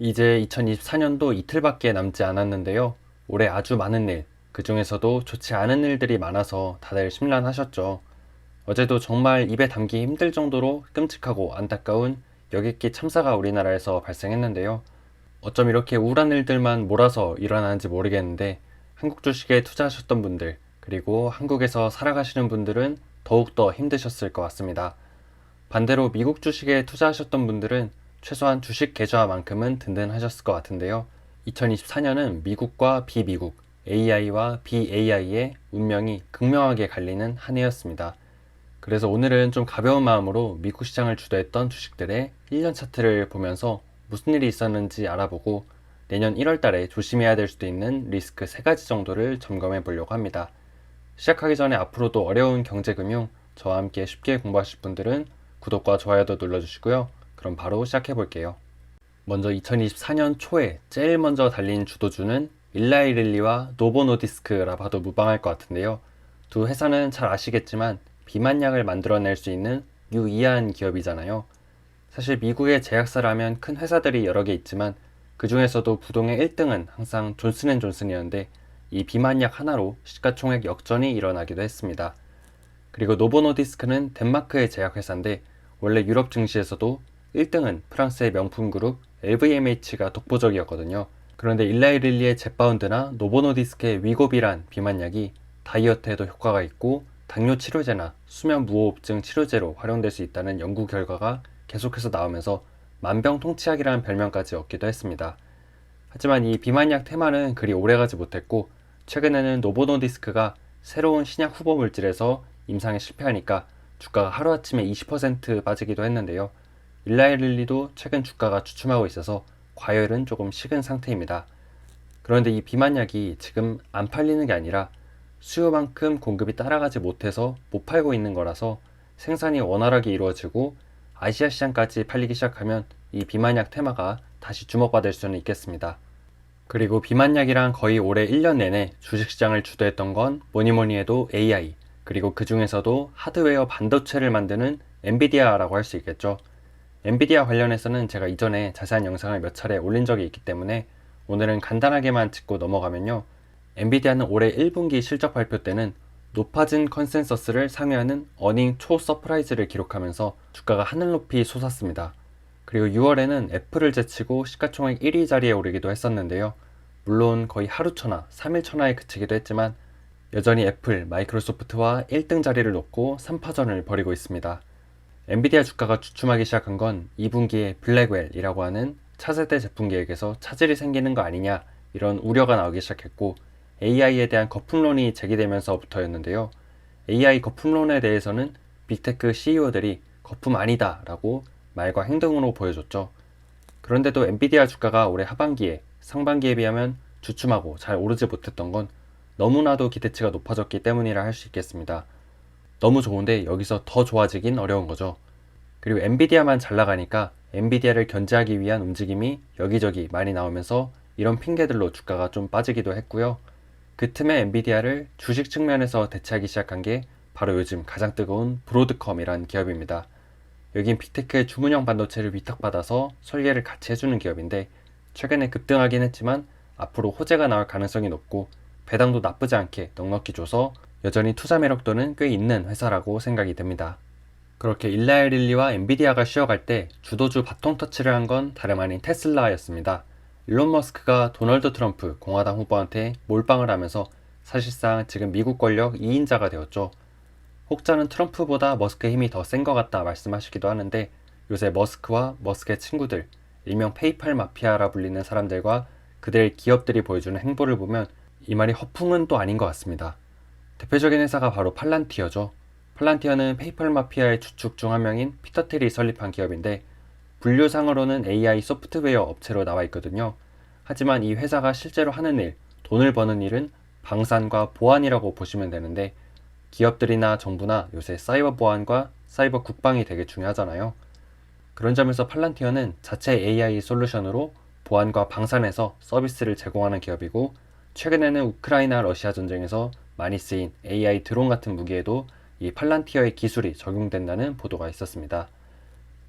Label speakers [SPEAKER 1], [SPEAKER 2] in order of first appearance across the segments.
[SPEAKER 1] 이제 2024년도 이틀밖에 남지 않았는데요. 올해 아주 많은 일, 그 중에서도 좋지 않은 일들이 많아서 다들 심란하셨죠. 어제도 정말 입에 담기 힘들 정도로 끔찍하고 안타까운 여객기 참사가 우리나라에서 발생했는데요. 어쩜 이렇게 우울한 일들만 몰아서 일어나는지 모르겠는데 한국 주식에 투자하셨던 분들, 그리고 한국에서 살아가시는 분들은 더욱더 힘드셨을 것 같습니다. 반대로 미국 주식에 투자하셨던 분들은 최소한 주식 계좌만큼은 든든하셨을 것 같은데요. 2024년은 미국과 비미국, AI와 BAI의 운명이 극명하게 갈리는 한 해였습니다. 그래서 오늘은 좀 가벼운 마음으로 미국 시장을 주도했던 주식들의 1년 차트를 보면서 무슨 일이 있었는지 알아보고 내년 1월 달에 조심해야 될 수도 있는 리스크 3가지 정도를 점검해 보려고 합니다. 시작하기 전에 앞으로도 어려운 경제금융 저와 함께 쉽게 공부하실 분들은 구독과 좋아요도 눌러주시고요. 그럼 바로 시작해 볼게요. 먼저 2024년 초에 제일 먼저 달린 주도주는 일라이릴리와 노보노디스크라 봐도 무방할 것 같은데요. 두 회사는 잘 아시겠지만 비만약을 만들어낼 수 있는 유의한 기업이잖아요. 사실 미국의 제약사라면 큰 회사들이 여러 개 있지만 그 중에서도 부동의 1등은 항상 존슨앤존슨이었는데 이 비만약 하나로 시가총액 역전이 일어나기도 했습니다. 그리고 노보노디스크는 덴마크의 제약회사인데 원래 유럽 증시에서도 1등은 프랑스의 명품 그룹 LVMH가 독보적이었거든요. 그런데 일라이릴리의 젯바운드나 노보노디스크의 위고비란 비만약이 다이어트에도 효과가 있고 당뇨 치료제나 수면 무호흡증 치료제로 활용될 수 있다는 연구 결과가 계속해서 나오면서 만병통치약이라는 별명까지 얻기도 했습니다. 하지만 이 비만약 테마는 그리 오래가지 못했고 최근에는 노보노디스크가 새로운 신약 후보 물질에서 임상에 실패하니까 주가가 하루아침에 20% 빠지기도 했는데요. 일라이릴리도 최근 주가가 주춤하고 있어서 과열은 조금 식은 상태입니다. 그런데 이 비만약이 지금 안 팔리는 게 아니라 수요만큼 공급이 따라가지 못해서 못 팔고 있는 거라서 생산이 원활하게 이루어지고 아시아 시장까지 팔리기 시작하면 이 비만약 테마가 다시 주목받을 수는 있겠습니다. 그리고 비만약이랑 거의 올해 1년 내내 주식시장을 주도했던 건 뭐니뭐니 해도 AI, 그리고 그 중에서도 하드웨어 반도체를 만드는 엔비디아라고 할 수 있겠죠. 엔비디아 관련해서는 제가 이전에 자세한 영상을 몇 차례 올린 적이 있기 때문에 오늘은 간단하게만 짚고 넘어가면요. 엔비디아는 올해 1분기 실적 발표 때는 높아진 컨센서스를 상회하는 어닝 초 서프라이즈를 기록하면서 주가가 하늘 높이 솟았습니다. 그리고 6월에는 애플을 제치고 시가총액 1위 자리에 오르기도 했었는데요. 물론 거의 하루천하, 3일천하에 그치기도 했지만 여전히 애플, 마이크로소프트와 1등 자리를 놓고 3파전을 벌이고 있습니다. 엔비디아 주가가 주춤하기 시작한 건 2분기에 블랙웰이라고 하는 차세대 제품 계획에서 차질이 생기는 거 아니냐 이런 우려가 나오기 시작했고 AI에 대한 거품론이 제기되면서부터였는데요. AI 거품론에 대해서는 빅테크 CEO들이 거품 아니다 라고 말과 행동으로 보여줬죠. 그런데도 엔비디아 주가가 올해 하반기에 상반기에 비하면 주춤하고 잘 오르지 못했던 건 너무나도 기대치가 높아졌기 때문이라 할 수 있겠습니다. 너무 좋은데 여기서 더 좋아지긴 어려운 거죠. 그리고 엔비디아만 잘 나가니까 엔비디아를 견제하기 위한 움직임이 여기저기 많이 나오면서 이런 핑계들로 주가가 좀 빠지기도 했고요. 그 틈에 엔비디아를 주식 측면에서 대체하기 시작한 게 바로 요즘 가장 뜨거운 브로드컴이란 기업입니다. 여긴 빅테크의 주문형 반도체를 위탁받아서 설계를 같이 해주는 기업인데 최근에 급등하긴 했지만 앞으로 호재가 나올 가능성이 높고 배당도 나쁘지 않게 넉넉히 줘서 여전히 투자 매력도는 꽤 있는 회사라고 생각이 됩니다. 그렇게 일라이릴리와 엔비디아가 쉬어갈 때 주도주 바통 터치를 한 건 다름 아닌 테슬라였습니다. 일론 머스크가 도널드 트럼프 공화당 후보한테 몰빵을 하면서 사실상 지금 미국 권력 2인자가 되었죠. 혹자는 트럼프보다 머스크의 힘이 더 센 것 같다 말씀하시기도 하는데 요새 머스크와 머스크의 친구들, 일명 페이팔 마피아라 불리는 사람들과 그들의 기업들이 보여주는 행보를 보면 이 말이 허풍은 또 아닌 것 같습니다. 대표적인 회사가 바로 팔란티어죠. 팔란티어는 페이팔 마피아의 주축 중 한 명인 피터 틸이 설립한 기업인데 분류상으로는 AI 소프트웨어 업체로 나와 있거든요. 하지만 이 회사가 실제로 하는 일, 돈을 버는 일은 방산과 보안이라고 보시면 되는데 기업들이나 정부나 요새 사이버 보안과 사이버 국방이 되게 중요하잖아요. 그런 점에서 팔란티어는 자체 AI 솔루션으로 보안과 방산에서 서비스를 제공하는 기업이고 최근에는 우크라이나 러시아 전쟁에서 많이 쓰인 AI 드론 같은 무기에도 이 팔란티어의 기술이 적용된다는 보도가 있었습니다.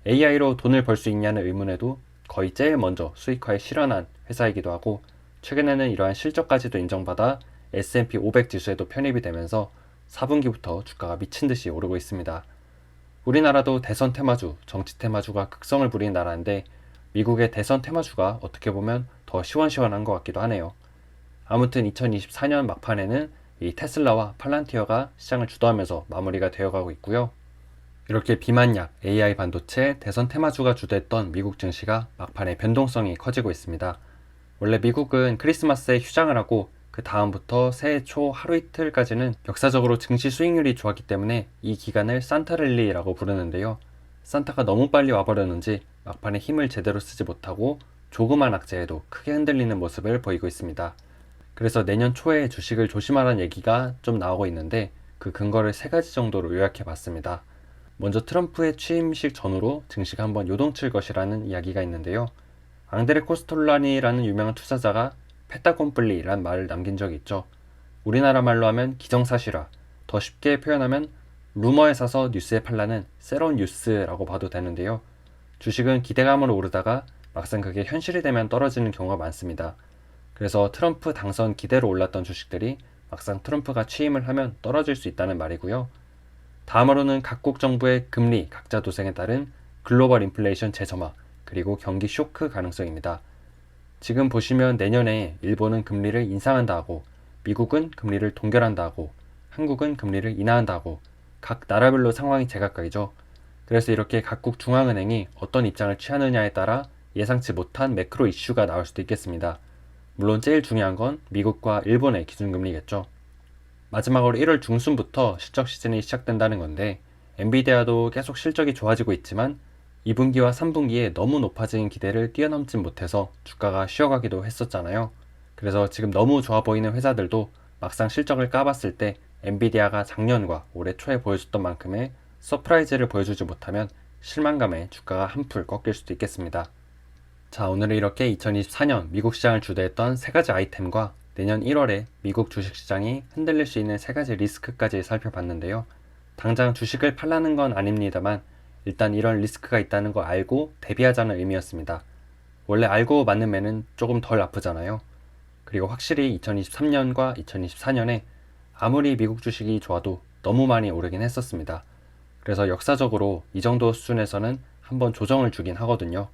[SPEAKER 1] AI로 돈을 벌 수 있냐는 의문에도 거의 제일 먼저 수익화에 실현한 회사이기도 하고, 최근에는 이러한 실적까지도 인정받아 S&P 500 지수에도 편입이 되면서 4분기부터 주가가 미친 듯이 오르고 있습니다. 우리나라도 대선 테마주, 정치 테마주가 극성을 부린 나라인데, 미국의 대선 테마주가 어떻게 보면 더 시원시원한 것 같기도 하네요. 아무튼 2024년 막판에는 이 테슬라와 팔란티어가 시장을 주도하면서 마무리가 되어가고 있고요. 이렇게 비만약, AI 반도체, 대선 테마주가 주도했던 미국 증시가 막판에 변동성이 커지고 있습니다. 원래 미국은 크리스마스에 휴장을 하고 그 다음부터 새해 초 하루 이틀까지는 역사적으로 증시 수익률이 좋았기 때문에 이 기간을 산타랠리라고 부르는데요. 산타가 너무 빨리 와버렸는지 막판에 힘을 제대로 쓰지 못하고 조그만 악재에도 크게 흔들리는 모습을 보이고 있습니다. 그래서 내년 초에 주식을 조심하라는 얘기가 좀 나오고 있는데, 그 근거를 세 가지 정도로 요약해 봤습니다. 먼저 트럼프의 취임식 전후로 증시가 한번 요동칠 것이라는 이야기가 있는데요. 앙드레 코스톨라니라는 유명한 투자자가 페타곤플리라는 말을 남긴 적이 있죠. 우리나라 말로 하면 기정사실화, 더 쉽게 표현하면 루머에 사서 뉴스에 팔라는 새로운 뉴스라고 봐도 되는데요. 주식은 기대감으로 오르다가 막상 그게 현실이 되면 떨어지는 경우가 많습니다. 그래서 트럼프 당선 기대로 올랐던 주식들이 막상 트럼프가 취임을 하면 떨어질 수 있다는 말이고요. 다음으로는 각국 정부의 금리 각자 도생에 따른 글로벌 인플레이션 재점화, 그리고 경기 쇼크 가능성입니다. 지금 보시면 내년에 일본은 금리를 인상한다 하고, 미국은 금리를 동결한다 하고, 한국은 금리를 인하한다 하고, 각 나라별로 상황이 제각각이죠. 그래서 이렇게 각국 중앙은행이 어떤 입장을 취하느냐에 따라 예상치 못한 매크로 이슈가 나올 수도 있겠습니다. 물론 제일 중요한 건 미국과 일본의 기준금리겠죠. 마지막으로 1월 중순부터 실적 시즌이 시작된다는 건데, 엔비디아도 계속 실적이 좋아지고 있지만 2분기와 3분기에 너무 높아진 기대를 뛰어넘진 못해서 주가가 쉬어가기도 했었잖아요. 그래서 지금 너무 좋아 보이는 회사들도 막상 실적을 까봤을 때 엔비디아가 작년과 올해 초에 보여줬던 만큼의 서프라이즈를 보여주지 못하면 실망감에 주가가 한풀 꺾일 수도 있겠습니다. 자, 오늘은 이렇게 2024년 미국 시장을 주도했던 세 가지 아이템과 내년 1월에 미국 주식시장이 흔들릴 수 있는 세 가지 리스크까지 살펴봤는데요. 당장 주식을 팔라는 건 아닙니다만 일단 이런 리스크가 있다는 거 알고 대비하자는 의미였습니다. 원래 알고 맞는 매는 조금 덜 아프잖아요. 그리고 확실히 2023년과 2024년에 아무리 미국 주식이 좋아도 너무 많이 오르긴 했었습니다. 그래서 역사적으로 이 정도 수준에서는 한번 조정을 주긴 하거든요.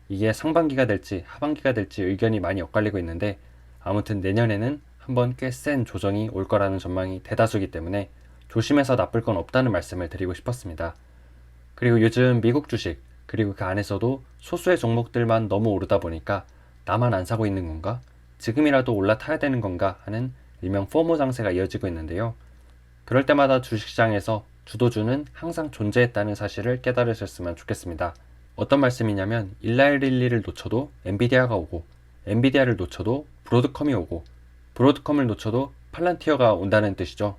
[SPEAKER 1] 이게 상반기가 될지 하반기가 될지 의견이 많이 엇갈리고 있는데, 아무튼 내년에는 한번 꽤 센 조정이 올 거라는 전망이 대다수이기 때문에 조심해서 나쁠 건 없다는 말씀을 드리고 싶었습니다. 그리고 요즘 미국 주식, 그리고 그 안에서도 소수의 종목들만 너무 오르다 보니까 나만 안 사고 있는 건가? 지금이라도 올라타야 되는 건가? 하는 일명 포모 장세가 이어지고 있는데요. 그럴 때마다 주식시장에서 주도주는 항상 존재했다는 사실을 깨달으셨으면 좋겠습니다. 어떤 말씀이냐면, 일라일릴리를 놓쳐도 엔비디아가 오고, 엔비디아를 놓쳐도 브로드컴이 오고, 브로드컴을 놓쳐도 팔란티어가 온다는 뜻이죠.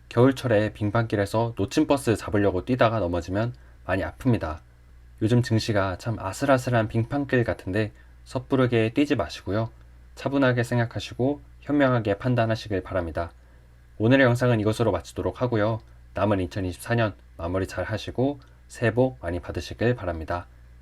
[SPEAKER 1] 겨울철에 빙판길에서 놓친 버스 잡으려고 뛰다가 넘어지면 많이 아픕니다. 요즘 증시가 참 아슬아슬한 빙판길 같은데 섣부르게 뛰지 마시고요. 차분하게 생각하시고 현명하게 판단하시길 바랍니다. 오늘의 영상은 이것으로 마치도록 하고요. 남은 2024년 마무리 잘 하시고 새해 복 많이 받으시길 바랍니다.